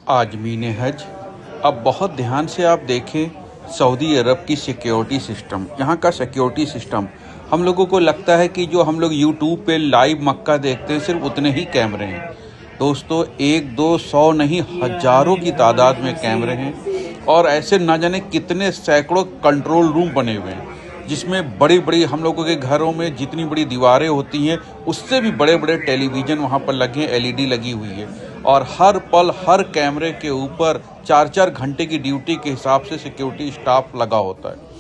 आज़मीन हज। अब बहुत ध्यान से आप देखें सऊदी अरब की सिक्योरिटी सिस्टम, यहाँ का सिक्योरिटी सिस्टम। हम लोगों को लगता है कि जो हम लोग यूट्यूब पे लाइव मक्का देखते हैं सिर्फ उतने ही कैमरे हैं। दोस्तों, 1-2-100 नहीं, हज़ारों की तादाद में कैमरे हैं और ऐसे ना जाने कितने सैकड़ों कंट्रोल रूम बने हुए हैं, जिसमें बड़ी बड़ी हम लोगों के घरों में जितनी बड़ी दीवारें होती हैं उससे भी बड़े बड़े टेलीविज़न वहाँ पर लगे हैं, एलईडी लगी हुई है और हर पल हर कैमरे के ऊपर 4-4 घंटे की ड्यूटी के हिसाब से सिक्योरिटी स्टाफ लगा होता है।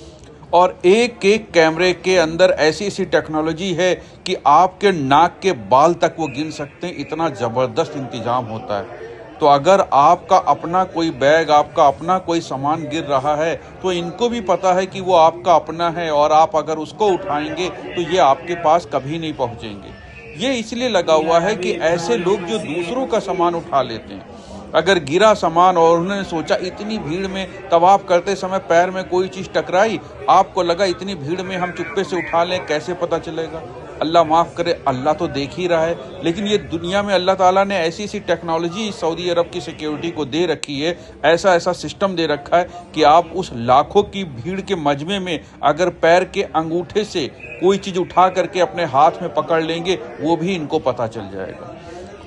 और एक एक कैमरे के अंदर ऐसी ऐसी टेक्नोलॉजी है कि आपके नाक के बाल तक वो गिन सकते हैं, इतना ज़बरदस्त इंतज़ाम होता है। तो अगर आपका अपना कोई बैग, आपका अपना कोई सामान गिर रहा है तो इनको भी पता है कि वो आपका अपना है और आप अगर उसको उठाएंगे तो ये आपके पास कभी नहीं पहुंचेंगे। ये इसलिए लगा हुआ है कि ऐसे लोग जो दूसरों का सामान उठा लेते हैं, अगर गिरा सामान और उन्होंने सोचा इतनी भीड़ में तवाफ करते समय पैर में कोई चीज़ टकराई, आपको लगा इतनी भीड़ में हम चुप्पे से उठा लें, कैसे पता चलेगा? अल्लाह माफ़ करे, अल्लाह तो देख ही रहा है। लेकिन ये दुनिया में अल्लाह ताला ने ऐसी ऐसी टेक्नोलॉजी सऊदी अरब की सिक्योरिटी को दे रखी है, ऐसा ऐसा सिस्टम दे रखा है कि आप उस लाखों की भीड़ के मजमे में अगर पैर के अंगूठे से कोई चीज़ उठा करके अपने हाथ में पकड़ लेंगे, वो भी इनको पता चल जाएगा।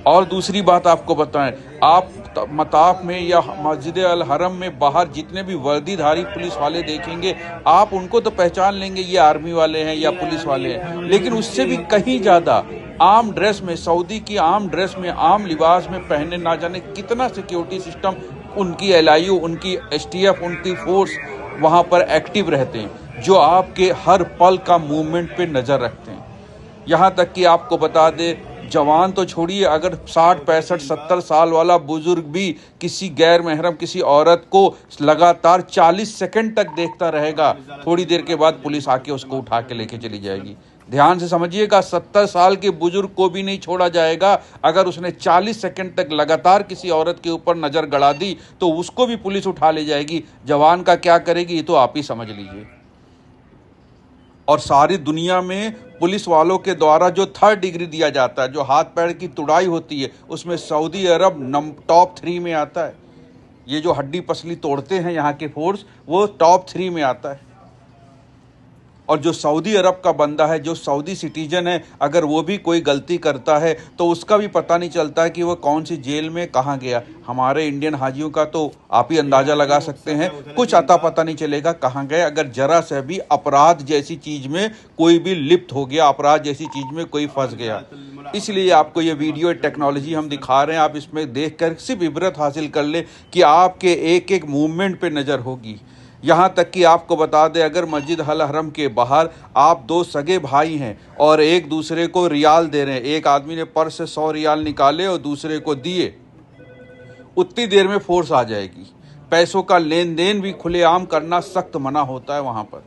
और दूसरी बात आपको बताएं, आप मताफ में या मस्जिद अल हरम में बाहर जितने भी वर्दीधारी पुलिस वाले देखेंगे, आप उनको तो पहचान लेंगे ये आर्मी वाले हैं या पुलिस वाले हैं, लेकिन उससे भी कहीं ज़्यादा आम ड्रेस में, सऊदी की आम ड्रेस में, आम लिबास में पहने ना जाने कितना सिक्योरिटी सिस्टम, उनकी एलआईयू, उनकी एसटीएफ, उनकी फोर्स वहाँ पर एक्टिव रहते हैं, जो आपके हर पल का मूवमेंट पे नज़र रखते हैं। यहाँ तक कि आपको बता दे, जवान तो छोड़िए, अगर 60, 65, 70 साल वाला बुजुर्ग भी किसी गैर महरम किसी औरत को लगातार 40 सेकंड तक देखता रहेगा, थोड़ी देर के बाद पुलिस आके उसको उठा के लेके चली जाएगी। ध्यान से समझिएगा, 70 साल के बुजुर्ग को भी नहीं छोड़ा जाएगा। अगर उसने 40 सेकंड तक लगातार किसी औरत के ऊपर नज़र गड़ा दी तो उसको भी पुलिस उठा ले जाएगी। जवान का क्या करेगी ये तो आप ही समझ लीजिए। और सारी दुनिया में पुलिस वालों के द्वारा जो 3rd डिग्री दिया जाता है, जो हाथ पैर की तुड़ाई होती है, उसमें सऊदी अरब टॉप 3 में आता है। ये जो हड्डी पसली तोड़ते हैं यहाँ के फोर्स, वो टॉप 3 में आता है। और जो सऊदी अरब का बंदा है, जो सऊदी सिटीजन है, अगर वो भी कोई गलती करता है तो उसका भी पता नहीं चलता है कि वो कौन सी जेल में कहाँ गया। हमारे इंडियन हाजियों का तो आप ही अंदाज़ा लगा सकते हैं, कुछ अता पता नहीं चलेगा कहाँ गए। अगर जरा से भी अपराध जैसी चीज़ में कोई भी लिप्त हो गया, अपराध जैसी चीज़ में कोई फंस गया, इसलिए आपको ये वीडियो टेक्नोलॉजी हम दिखा रहे हैं। आप इसमें देख कर सिर्फ इबरत हासिल कर ले कि आपके एक एक मूवमेंट पर नज़र होगी। यहाँ तक कि आपको बता दें, अगर मस्जिद अल हरम के बाहर आप 2 सगे भाई हैं और एक दूसरे को रियाल दे रहे हैं, एक आदमी ने पर्स से 100 रियाल निकाले और दूसरे को दिए, उतनी देर में फोर्स आ जाएगी। पैसों का लेन देन भी खुलेआम करना सख्त मना होता है वहाँ पर।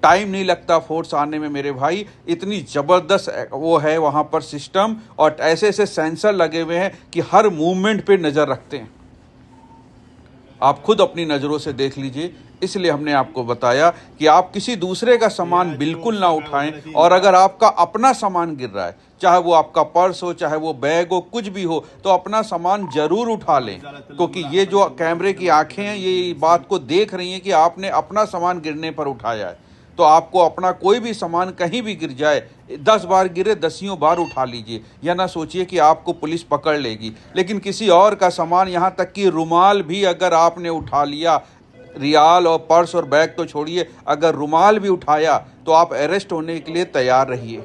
टाइम नहीं लगता फोर्स आने में मेरे भाई, इतनी ज़बरदस्त वो है वहाँ पर सिस्टम, और ऐसे ऐसे सेंसर लगे हुए हैं कि हर मूवमेंट पे नज़र रखते हैं। आप खुद अपनी नज़रों से देख लीजिए। इसलिए हमने आपको बताया कि आप किसी दूसरे का सामान बिल्कुल ना उठाएं, और अगर आपका अपना सामान गिर रहा है, चाहे वो आपका पर्स हो, चाहे वो बैग हो, कुछ भी हो, तो अपना सामान ज़रूर उठा लें, क्योंकि ये जो कैमरे की आंखें हैं ये बात को देख रही हैं कि आपने अपना सामान गिरने पर उठाया है। तो आपको अपना कोई भी सामान कहीं भी गिर जाए, 10 बार गिरे 10 बार उठा लीजिए, या ना सोचिए कि आपको पुलिस पकड़ लेगी। लेकिन किसी और का सामान, यहाँ तक कि रुमाल भी अगर आपने उठा लिया, रियाल और पर्स और बैग तो छोड़िए, अगर रुमाल भी उठाया तो आप अरेस्ट होने के लिए तैयार रहिए।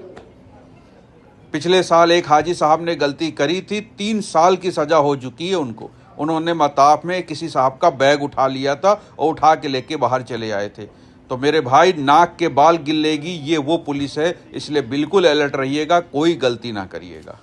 पिछले साल एक हाजी साहब ने गलती करी थी, 3 साल की सज़ा हो चुकी है उनको। उन्होंने मताफ में किसी साहब का बैग उठा लिया था और उठा के लेके बाहर चले आए थे। तो मेरे भाई, नाक के बाल गिलेगी, ये वो पुलिस है, इसलिए बिल्कुल अलर्ट रहिएगा, कोई गलती ना करिएगा।